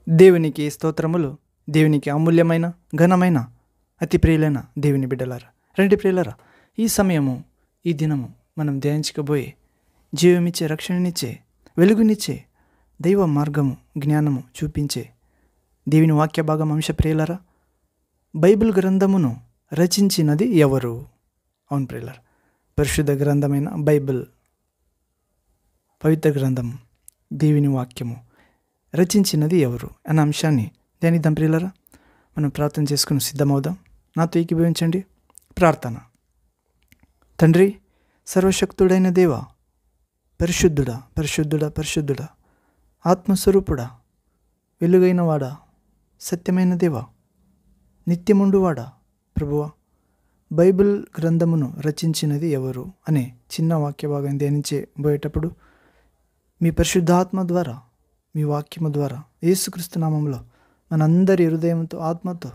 దేవునికి స్తోత్రములు. దేవునికి అమూల్యమైన ఘనమైన అతి ప్రియులైన దేవుని బిడ్డలారా, రండి ప్రియులారా, ఈ సమయము ఈ దినము మనం ధ్యానించబోయే జీవమిచ్చే, రక్షణనిచ్చే, వెలుగునిచ్చే, దైవ మార్గము జ్ఞానము చూపించే దేవుని వాక్య భాగం అంశ ప్రియులారా, బైబిల్ గ్రంథమును రచించినది ఎవరు? అవును ప్రియులారా, పరిశుద్ధ గ్రంథమైన బైబిల్, పవిత్ర గ్రంథం, దేవుని వాక్యము రచించినది ఎవరు అన్న అంశాన్ని ధ్యానిద్దాం ప్రియులారా. మనం ప్రార్థన చేసుకుని సిద్ధమవుదాం. నాతో ఏకీభవించండి. ప్రార్థన. తండ్రి, సర్వశక్తుడైన దేవ, పరిశుద్ధుడా పరిశుద్ధుడా పరిశుద్ధుడా, ఆత్మస్వరూపుడా, వెలుగైన వాడా, సత్యమైన దేవ, నిత్యముండువాడా, ప్రభువా, బైబిల్ గ్రంథమును రచించినది ఎవరు అనే చిన్న వాక్య భాగం ధ్యానించబోయేటప్పుడు మీ పరిశుద్ధాత్మ ద్వారా, మీ వాక్యము ద్వారా, యేసుక్రీస్తు నామములో మనందరి హృదయంతో, ఆత్మతో,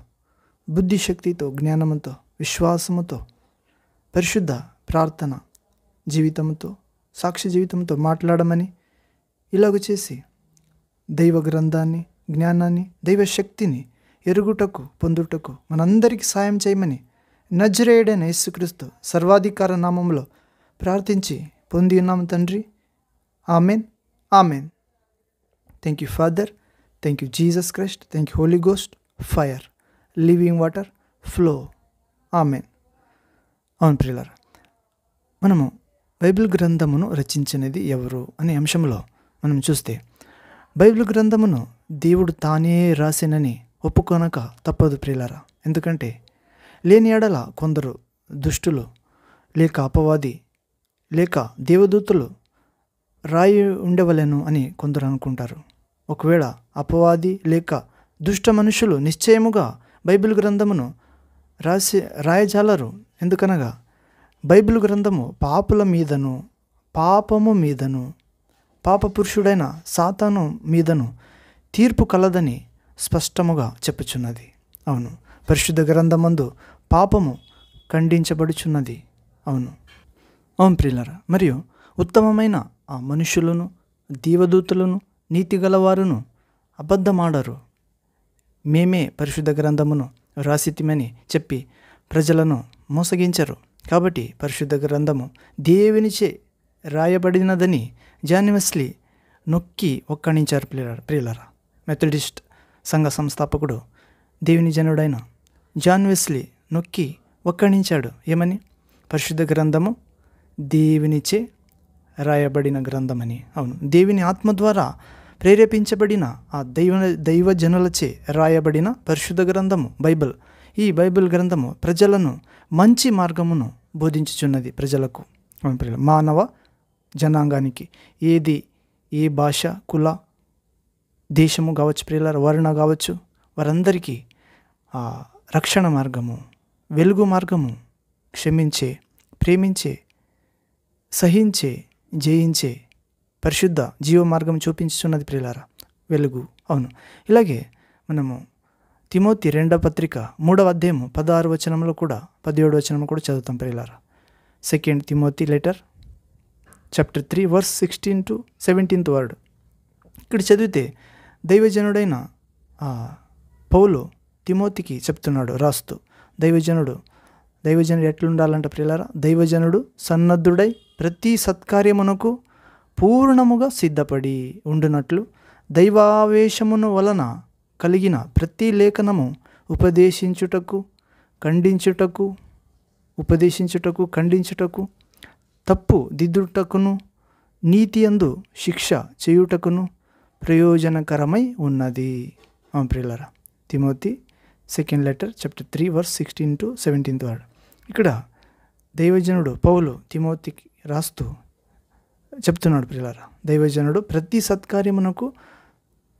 బుద్ధిశక్తితో, జ్ఞానముతో, విశ్వాసముతో, పరిశుద్ధ ప్రార్థన జీవితంతో, సాక్షి జీవితంతో మాట్లాడమని, ఇలాగ చేసి దైవ గ్రంథాన్ని, జ్ఞానాన్ని, దైవ శక్తిని ఎరుగుటకు, పొందుటకు మనందరికీ సాయం చేయమని నజరేయుడైన యేసుక్రీస్తు సర్వాధికార నామములో ప్రార్థించి పొంది ఉన్నాము తండ్రి. Amen, amen. Thank you father, thank you Jesus Christ, thank you holy ghost, fire, living water, flow. Amen. అవును ప్రియులారా, మనము బైబిల్ గ్రంథమును రచించినది ఎవరు అనే అంశంలో మనం చూస్తే, బైబిల్ గ్రంథమును దేవుడు తానే రాసినని ఒప్పుకొనక తప్పదు ప్రియులారా. ఎందుకంటే లేని ఎడల కొందరు దుష్టులు లేక అపవాది లేక దేవదూతలు రాయి ఉండవలెను అని కొందరు అనుకుంటారు. ఒకవేళ అపవాది లేక దుష్ట మనుషులు నిశ్చయముగా బైబిల్ గ్రంథమును రాయజాలరు. ఎందుకనగా బైబిల్ గ్రంథము పాపుల మీదను, పాపము మీదను, పాప పురుషుడైన సాతాను మీదను తీర్పు కలదని స్పష్టముగా చెప్పుచున్నది. అవును, పరిశుద్ధ గ్రంథమందు పాపము ఖండించబడుచున్నది. అవును, అవును ప్రియులారా. మరియు ఉత్తమమైన ఆ మనుషులను, దేవదూతలను, నీతి గలవారును అబద్ధమాడరు. మేమే పరిశుద్ధ గ్రంథమును రాసితిమని చెప్పి ప్రజలను మోసగించరు. కాబట్టి పరిశుద్ధ గ్రంథము దేవునిచే రాయబడినదని జాన్ వెస్లీ నొక్కి ఒక్కణించారు ప్రియులారా. మెథడిస్ట్ సంఘ సంస్థాపకుడు, దేవుని జనుడైన జాన్ వెస్లీ నొక్కి ఒక్కణించాడు. ఏమని? పరిశుద్ధ గ్రంథము దేవునిచే రాయబడిన గ్రంథమని. అవును, దేవుని ఆత్మ ద్వారా ప్రేరేపించబడిన ఆ దైవజనులచే రాయబడిన పరిశుద్ధ గ్రంథము బైబిల్. ఈ బైబిల్ గ్రంథము ప్రజలను మంచి మార్గమును బోధించుచున్నది. ప్రజలకు, మానవ జనాంగానికి, ఏది ఏ భాష, కుల, దేశము కావచ్చు ప్రియులార, వర్ణ కావచ్చు, వారందరికీ రక్షణ మార్గము, వెలుగు మార్గము, క్షమించే, ప్రేమించే, సహించే, జయించే పరిశుద్ధ జీవ మార్గం చూపించుతున్నది ప్రియులారా, వెలుగు. అవును, ఇలాగే మనము తిమోతి 2వ పత్రిక 3వ అధ్యాయము 16వ వచనంలో కూడా 17వ వచనంలో కూడా చదువుతాం ప్రియులారా. 2 Timothy letter chapter 3 verse 16 to 17th word. ఇక్కడ చదివితే దైవజనుడైన పౌలు తిమోతికి చెప్తున్నాడు రాస్తూ, దైవజనుడు ఎట్లుండాలంట ప్రియులారా? దైవజనుడు సన్నద్ధుడై ప్రతి సత్కార్యమునకు పూర్ణముగా సిద్ధపడి ఉండునట్లు దైవావేశమును వలన కలిగిన ప్రతి లేఖనము ఉపదేశించుటకు, ఖండించుటకు, తప్పు దిద్దుటకును, నీతి యందు శిక్ష చేయుటకును ప్రయోజనకరమై ఉన్నది. ప్రియులారా, Timothy 2nd letter chapter 3 verse 16 to 17th word. ఇక్కడ దైవజనుడు పౌలు తిమోతికి రాస్తూ చెప్తున్నాడు ప్రియులారా, దైవజనుడు ప్రతి సత్కార్యమునకు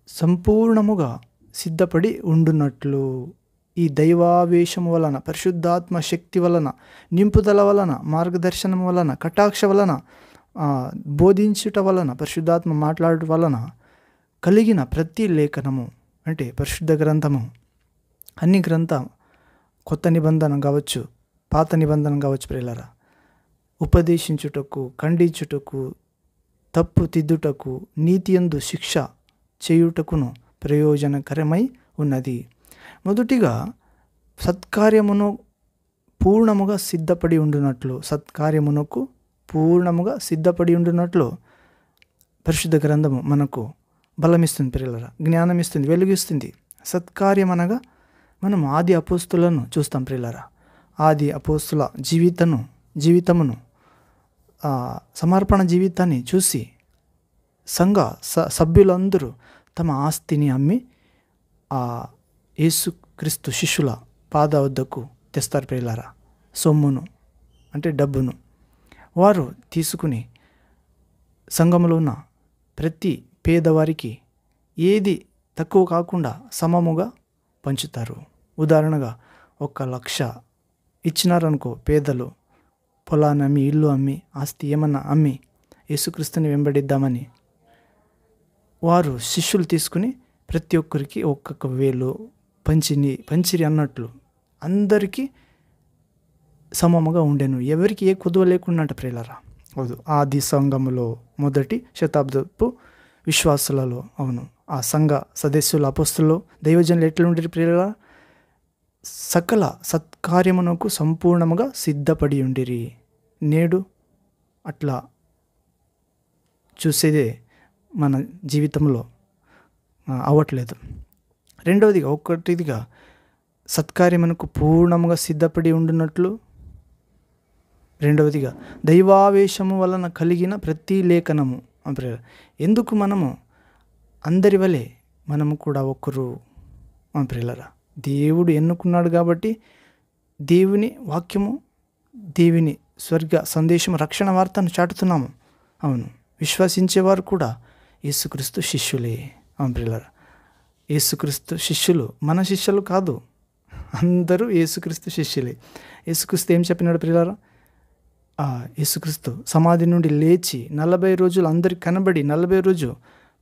సంపూర్ణముగా సిద్ధపడి ఉండునట్లు, ఈ దైవావేశము వలన, పరిశుద్ధాత్మ శక్తి వలన, నింపుదల వలన, మార్గదర్శనం వలన, కటాక్ష వలన, బోధించుట వలన, పరిశుద్ధాత్మ మాట్లాడటం వలన కలిగిన ప్రతి లేఖనము అంటే పరిశుద్ధ గ్రంథము, అన్ని గ్రంథం, కొత్త నిబంధన కావచ్చు, పాత నిబంధన కావచ్చు ప్రియులారా, ఉపదేశించుటకు, ఖండించుటకు, తప్పు తిద్దుటకు, నీతి యందు శిక్ష చేయుటకును ప్రయోజనకరమై ఉన్నది. మొదటిగా సత్కార్యమును పూర్ణముగా సిద్ధపడి ఉండునట్లు, సత్కార్యమునకు పూర్ణముగా సిద్ధపడి ఉండునట్లు పరిశుద్ధ గ్రంథము మనకు బలమిస్తుంది ప్రియులారా, జ్ఞానం ఇస్తుంది, వెలుగిస్తుంది. సత్కార్యం అనగా మనం ఆది అపోస్తులను చూస్తాం ప్రియులారా. ఆది అపోస్తుల జీవితమును సమర్పణ జీవితాన్ని చూసి సభ్యులందరూ తమ ఆస్తిని అమ్మి యేసుక్రీస్తు శిష్యుల పాద వద్దకు తెస్తారు ప్రియులారా. సొమ్మును అంటే డబ్బును వారు తీసుకుని సంఘములో ఉన్న ప్రతి పేదవారికి ఏది తక్కువ కాకుండా సమముగా పంచుతారు. ఉదాహరణగా 1,00,000 ఇచ్చినారనుకో, పేదలు పొలాన్ని అమ్మి, ఇల్లు అమ్మి, ఆస్తి ఏమన్నా అమ్మి యేసుక్రీస్తుని వెంబడిద్దామని వారు శిష్యులు తీసుకుని ప్రతి ఒక్కరికి 1,000 పంచిరి అన్నట్లు అందరికీ సమముగా ఉండెను, ఎవరికి ఏ కొదువ లేకుండా అంట ప్రియులారా. ఆది సంఘములో మొదటి శతాబ్దపు విశ్వాసులలో, అవును, ఆ సంఘ సదస్యుల అపోస్తులు దైవజనులు ఎట్లుండేది ప్రియులారా? సకల సత్కార్యమునకు సంపూర్ణముగా సిద్ధపడి ఉండిరి. నేడు అట్లా చూసేదే మన జీవితంలో అవ్వట్లేదు. ఒకటిగా సత్కార్యమునకు పూర్ణముగా సిద్ధపడి ఉండునట్లు, రెండవదిగా దైవావేశము వలన కలిగిన ప్రతి లేఖనము. ఎందుకు మనము అందరి వలె మనము కూడా ఒకరు ప్రియులారా, దేవుడు ఎన్నుకున్నాడు కాబట్టి దేవుని వాక్యము, దేవుని స్వర్గ సందేశము, రక్షణ వార్తను చాటుతున్నాము. అవును, విశ్వసించేవారు కూడా యేసుక్రీస్తు శిష్యులే. ప్రియులారా, యేసుక్రీస్తు శిష్యులు మన శిష్యులు కాదు, అందరూ యేసుక్రీస్తు శిష్యులే. యేసుక్రీస్తు ఏం చెప్పినాడు ప్రియులారా? యేసుక్రీస్తు సమాధి నుండి లేచి 40 రోజులు అందరికి కనబడి 40 రోజు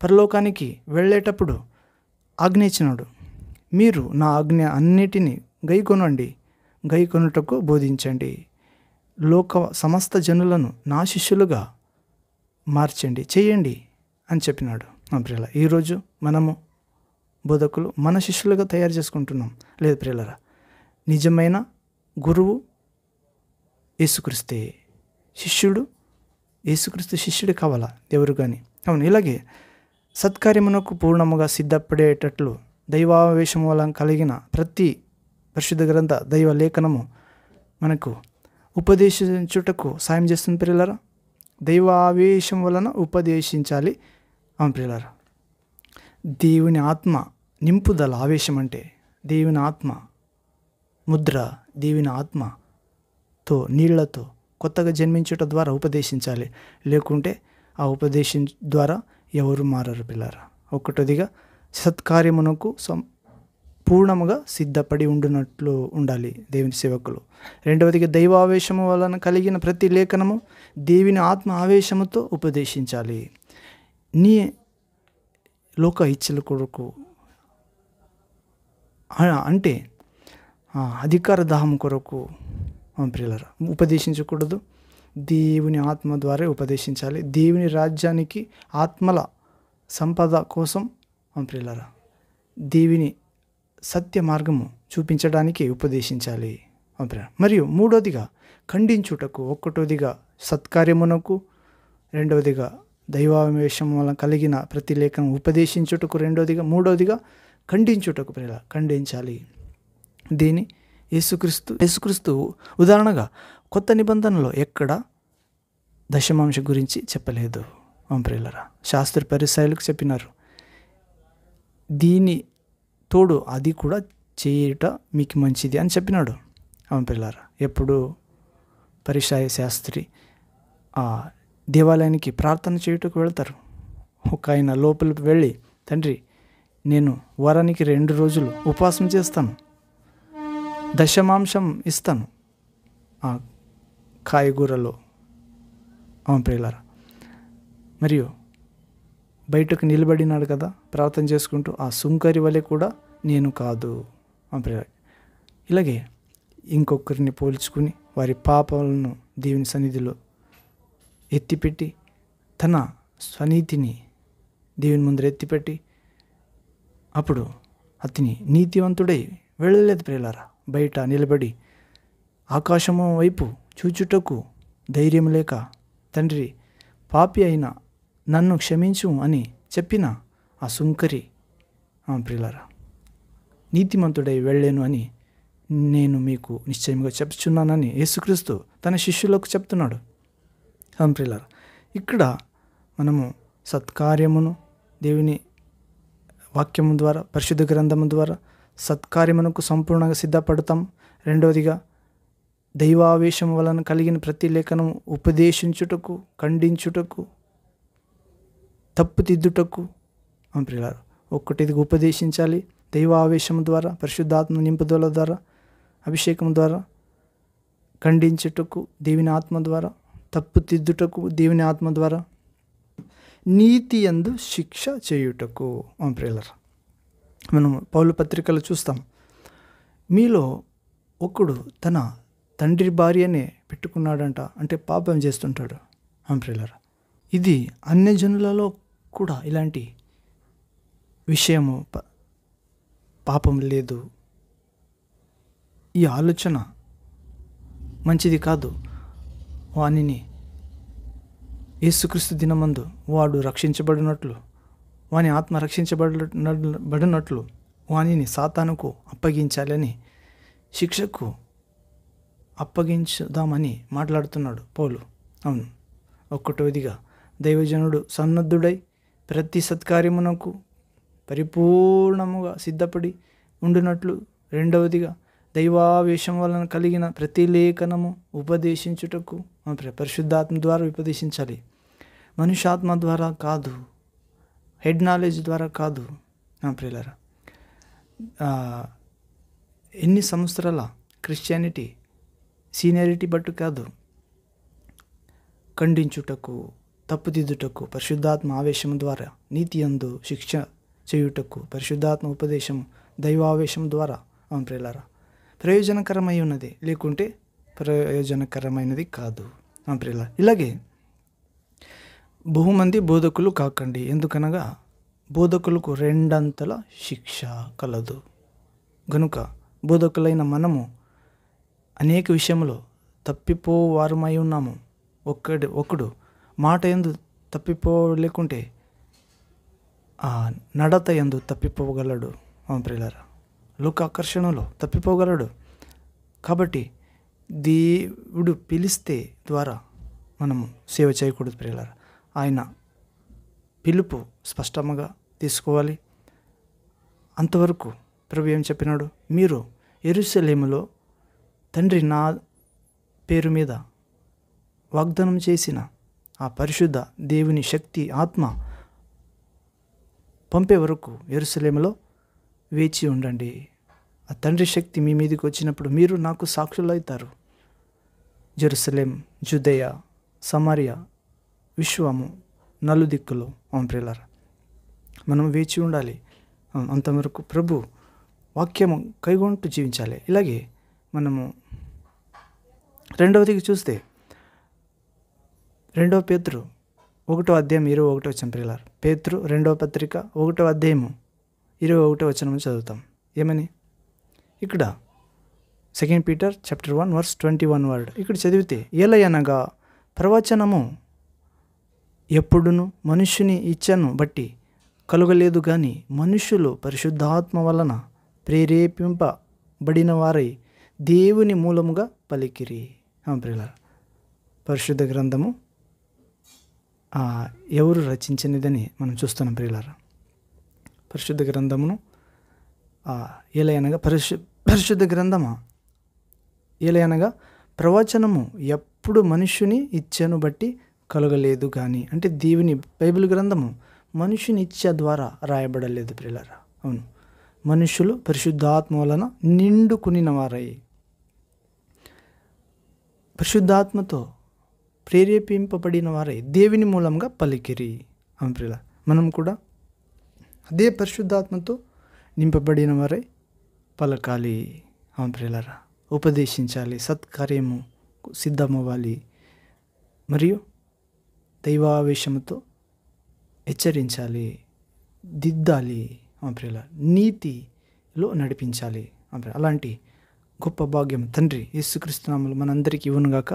పరలోకానికి వెళ్ళేటప్పుడు ఆజ్ఞ ఇచ్చినాడు. మీరు నా ఆజ్ఞ అన్నిటినీ గైకొనుటకు బోధించండి, సమస్త జనులను నా శిష్యులుగా మార్చండి, చేయండి అని చెప్పినాడు. ప్రియులారా, ఈరోజు మనము బోధకులు మన శిష్యులుగా తయారు చేసుకుంటున్నాం లేదు ప్రియులారా? నిజమైన గురువు యేసుక్రీస్తే, శిష్యుడు యేసుక్రీస్తు శిష్యుడు కావాలా ఎవరు కానీ. అవును, ఇలాగే సత్కార్యమునకు పూర్ణముగా సిద్ధపడేటట్లు దైవావేశం వలన కలిగిన ప్రతి పరిశుద్ధ గ్రంథ దైవ లేఖనము మనకు ఉపదేశించుటకు సాయం చేస్తుంది ప్రియులారా. దైవావేశం వలన ఉపదేశించాలి. ప్రియులారా, దేవుని ఆత్మ నింపుదల, ఆవేశం అంటే దేవుని ఆత్మ ముద్ర, దేవుని ఆత్మతో నీళ్లతో కొత్తగా జన్మించుట ద్వారా ఉపదేశించాలి. లేకుంటే ఆ ఉపదేశం ద్వారా ఎవరు మారరు పిల్లరా. ఒకటోదిగా సత్కార్యమునకు పూర్ణముగా సిద్ధపడి ఉండునట్లు ఉండాలి దేవుని సేవకులు. రెండవదిగా దైవావేశము వలన కలిగిన ప్రతి లేఖనము దేవుని ఆత్మ ఆవేశముతో ఉపదేశించాలి. నీ లోక ఇచ్చల కొరకు అంటే అధికార దాహం కొరకు ప్రియులారా ఉపదేశించకూడదు. దేవుని ఆత్మ ద్వారా ఉపదేశించాలి. దేవుని రాజ్యానికి ఆత్మల సంపద కోసం ప్రియులారా దేవుని సత్య మార్గము చూపించడానికి ఉపదేశించాలి. మరియు మూడవదిగా ఖండించుటకు, ఒకటోదిగా సత్కార్యమునకు, రెండవదిగా దైవావేశం వలన కలిగిన ప్రతి లేఖనం ఉపదేశించుటకు, మూడవదిగా ఖండించుటకు ఖండించాలి. దీని యేసుక్రీస్తు ఉదాహరణగా కొత్త నిబంధనలో ఎక్కడ దశమాంశ గురించి చెప్పలేదు ప్రియులారా. శాస్త్ర పరిసయ్యులకు చెప్పినారు. దీని తోడు అది కూడా చేయుట మీకు మంచిది అని చెప్పినాడు ప్రియులారా. ఎప్పుడు పరిసయ్య శాస్త్రి దేవాలయానికి ప్రార్థన చేయుటకు వెళ్తారు. ఒక ఆయన లోపలికి వెళ్ళి, తండ్రి నేను వారానికి 2 రోజులు ఉపవాసం చేస్తాను, దశమాంశం ఇస్తాను కాయగూరలో ప్రియులారా. మరియు బయటకు నిలబడినాడు కదా ప్రార్థన చేసుకుంటూ, ఆ సుంకరి వలె కూడా నేను కాదు ప్రియులారా. ఇలాగే ఇంకొకరిని పోల్చుకుని వారి పాపాలను దేవుని సన్నిధిలో ఎత్తిపెట్టి, తన స్వనీతిని దేవుని ముందర ఎత్తిపెట్టి అప్పుడు అతని నీతివంతుడై వెళ్ళలేదు ప్రియులారా. బయట నిలబడి ఆకాశము వైపు చూచుటకు ధైర్యం లేక, తండ్రి, పాపి అయిన నన్ను క్షమించు అని చెప్పిన ఆ సుంకరి ప్రియులారా, నీతిమంతుడై వెళ్ళాను అని నేను మీకు నిశ్చయంగా చెప్తున్నానని యేసుక్రీస్తు తన శిష్యులకు చెప్తున్నాడు. ప్రియులారా, ఇక్కడ మనము సత్కార్యమును దేవుని వాక్యము ద్వారా, పరిశుద్ధ గ్రంథము ద్వారా సత్కార్యమునకు సంపూర్ణంగా సిద్ధపడతాం. రెండవదిగా దైవావేశం వలన కలిగిన ప్రతి లేఖనం ఉపదేశించుటకు, ఖండించుటకు, తప్పుదిద్దుటకు ప్రియులారా, ఒక్కటిదిగా ఉపదేశించాలి. దైవావేశం ద్వారా, పరిశుద్ధాత్మ నింపుదల ద్వారా, అభిషేకం ద్వారా, ఖండించుటకు దేవుని ఆత్మ ద్వారా, తప్పుదిద్దుటకు దేవుని ఆత్మ ద్వారా, నీతి యందు శిక్ష చేయుటకు ప్రియులారా. మనం పౌలు పత్రికలు చూస్తాం. మీలో ఒకడు తన తండ్రి భార్యనే పెట్టుకున్నాడంట, అంటే పాపం చేస్తుంటాడు ప్రియులారా. ఇది అన్యజనులలో కూడా ఇలాంటి విషయము పాపం లేదు. ఈ ఆలోచన మంచిది కాదు. వానిని యేసుక్రీస్తు దినమందు వాడు రక్షించబడినట్లు, వాని ఆత్మ రక్షించబడినట్లు వానిని సాతానుకు అప్పగించాలని, శిక్షకు అప్పగించుదామని మాట్లాడుతున్నాడు పౌలు. అవును, ఒక్కటోదిగా దైవజనుడు సన్నద్ధుడై ప్రతి సత్కార్యమునకు పరిపూర్ణముగా సిద్ధపడి ఉండినట్లు, రెండవదిగా దైవావేశం వలన కలిగిన ప్రతి లేఖనము ఉపదేశించుటకు పరిశుద్ధాత్మ ద్వారా ఉపదేశించాలి. మనుష్యాత్మ ద్వారా కాదు, హెడ్ నాలెడ్జ్ ద్వారా కాదు ప్రియులారా. ఎన్ని సంవత్సరాల క్రిస్టియానిటీ సీనియారిటీ బట్టు కాదు, ఖండించుటకు, తప్పుదిద్దుటకు పరిశుద్ధాత్మ ఆవేశం ద్వారా, నీతి యందు శిక్ష చేయుటకు పరిశుద్ధాత్మ ఉపదేశం, దైవావేశం ద్వారా ప్రియులారా ప్రయోజనకరమై ఉన్నది, లేకుంటే ప్రయోజనకరమైనది కాదు ప్రియులారా. ఇలాగే బహుమంది బోధకులు కాకండి, ఎందుకనగా బోధకులకు రెండంతల శిక్ష కలదు. గనుక బోధకులైన మనము అనేక విషయంలో తప్పిపోవారమై ఉన్నాము. ఒకడు మాట యందు తప్పిపోలేకుంటే ఆ నడత యందు తప్పిపోగలడు ప్రియులారా. లోకాకర్షణలో తప్పిపోగలడు. కాబట్టి దేవుడు పిలిస్తే ద్వారా మనము సేవ చేయకూడదు ప్రియులారా. ఆయన పిలుపు స్పష్టంగా తీసుకోవాలి. అంతవరకు ప్రభు ఏం చెప్పినాడు? మీరు యెరూషలేములో తండ్రి నా పేరు మీద వాగ్దానం చేసిన ఆ పరిశుద్ధ దేవుని శక్తి ఆత్మ పంపే వరకు యెరూషలేములో వేచి ఉండండి. ఆ తండ్రి శక్తి మీ మీదకి వచ్చినప్పుడు మీరు నాకు సాక్షులు అవుతారు. జెరూసలేం, జుదయ, సమరియా, విశ్వము నలుదిక్కులు ప్రియులారా మనం వేచి ఉండాలి. అంతవరకు ప్రభు వాక్యము కైగొంటూ జీవించాలి. ఇలాగే మనము రెండవదికి చూస్తే 2 పేతురు 1వ అధ్యాయం 21 ప్రియులారా. పేతురు 2వ పత్రిక 1వ అధ్యాయము 21 వచనం చదువుతాం. ఏమని? ఇక్కడ 2 Peter chapter 1 verse 21 వర్డ్ ఇక్కడ చదివితే, ఏలయనగా ప్రవచనము ఎప్పుడును మనుష్యుని ఇచ్చను బట్టి కలుగలేదు కానీ మనుష్యులు పరిశుద్ధాత్మ వలన ప్రేరేపింపబడిన వారై దేవుని మూలముగా పలికిరి. ప్రియులారా, పరిశుద్ధ గ్రంథము ఎవరు రచించినదని మనం చూస్తున్నాం ప్రియులారా. పరిశుద్ధ గ్రంథమును ఏలయనగా పరిశుద్ధ గ్రంథమా ఏలయనగా ప్రవచనము ఎప్పుడు మనుష్యుని ఇచ్చను బట్టి కలగలేదు కానీ, అంటే దేవుని బైబిల్ గ్రంథము మనుష్యుని ఇచ్చ ద్వారా రాయబడలేదు ప్రియులారా. అవును, మనుషులు పరిశుద్ధాత్మ వలన నిండుకునిన వారై పరిశుద్ధాత్మతో ప్రేరేపింపబడిన వారై దేవుని మూలంగా పలికిరి. అవును ప్రియులారా, మనం కూడా అదే పరిశుద్ధాత్మతో నింపబడిన వారై పలకాలి. అవును ప్రియులారా, ఉపదేశించాలి, సత్కార్యము సిద్ధమవ్వాలి, మరియు దైవావేశముతో హెచ్చరించాలి, దిద్దాలి. ప్రియుల నీతిలో నడిపించాలి. అలాంటి గొప్ప భాగ్యం తండ్రి యేసుక్రీస్తు నామములో మనందరికీ ఇవ్వనుగాక.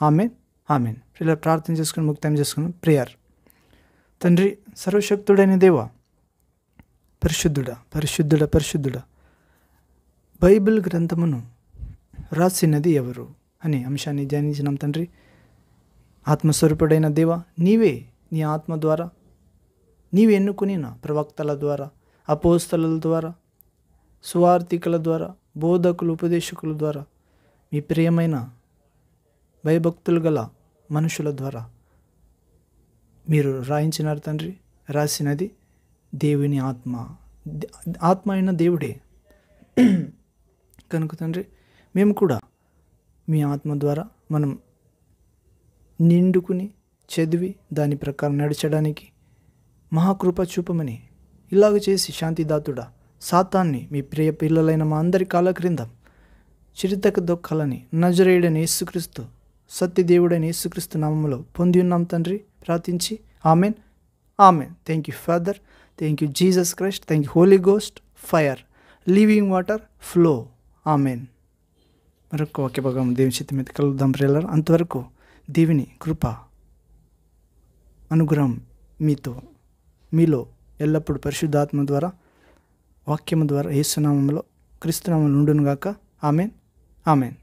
ఆమేన్, ఆమేన్. ప్రియుల ప్రార్థన చేసుకుని ముక్తం చేసుకుని ప్రేయర్. తండ్రి సర్వశక్తుడైన దేవా, పరిశుద్ధుడా పరిశుద్ధుడా పరిశుద్ధుడా, బైబిల్ గ్రంథమును రాసినది ఎవరు అనే అంశాన్ని ధ్యానించినాం తండ్రి. ఆత్మస్వరూపుడైన దేవా, నీవే నీ ఆత్మ ద్వారా నీవు ఎన్నుకునిన ప్రవక్తల ద్వారా, అపోస్తలుల ద్వారా, సువార్థికుల ద్వారా, బోధకులు, ఉపదేశకుల ద్వారా, మీ ప్రియమైన భయభక్తులు గల మనుషుల ద్వారా మీరు రాయించినారు తండ్రి. రాసినది దేవుని ఆత్మ, ఆత్మ అయిన దేవుడే కనుక తండ్రి, మేము కూడా మీ ఆత్మ ద్వారా మనం నిండుకుని చదివి దాని ప్రకారం నడచడానికి మహాకృప చూపమని, ఇలాగ చేసి శాంతిదాతుడా సాతాన్ని మీ ప్రియ పిల్లలైన మా అందరి కాళ్ళ క్రింద చిరుతక దొక్కాలని నజరేయుడైన యేసుక్రీస్తు, సత్యదేవుడైన యేసుక్రీస్తు నామములో పొంది ఉన్నాం తండ్రి ప్రార్థించి. Amen, amen. Thank you father, thank you Jesus Christ, thank you holy ghost, fire, living water, flow. Amen. మరొక వాక్య భాగం దేవుని చిత్తం మీద కలుద్దాం ప్రియులారా. అంతవరకు దేవుని కృప అనుగ్రహం మీలో ఎల్లప్పుడూ పరిశుద్ధాత్మ ద్వారా, వాక్యము ద్వారా, యేసునామములో, క్రీస్తునామములో ఉండునుగాక. Amen, amen.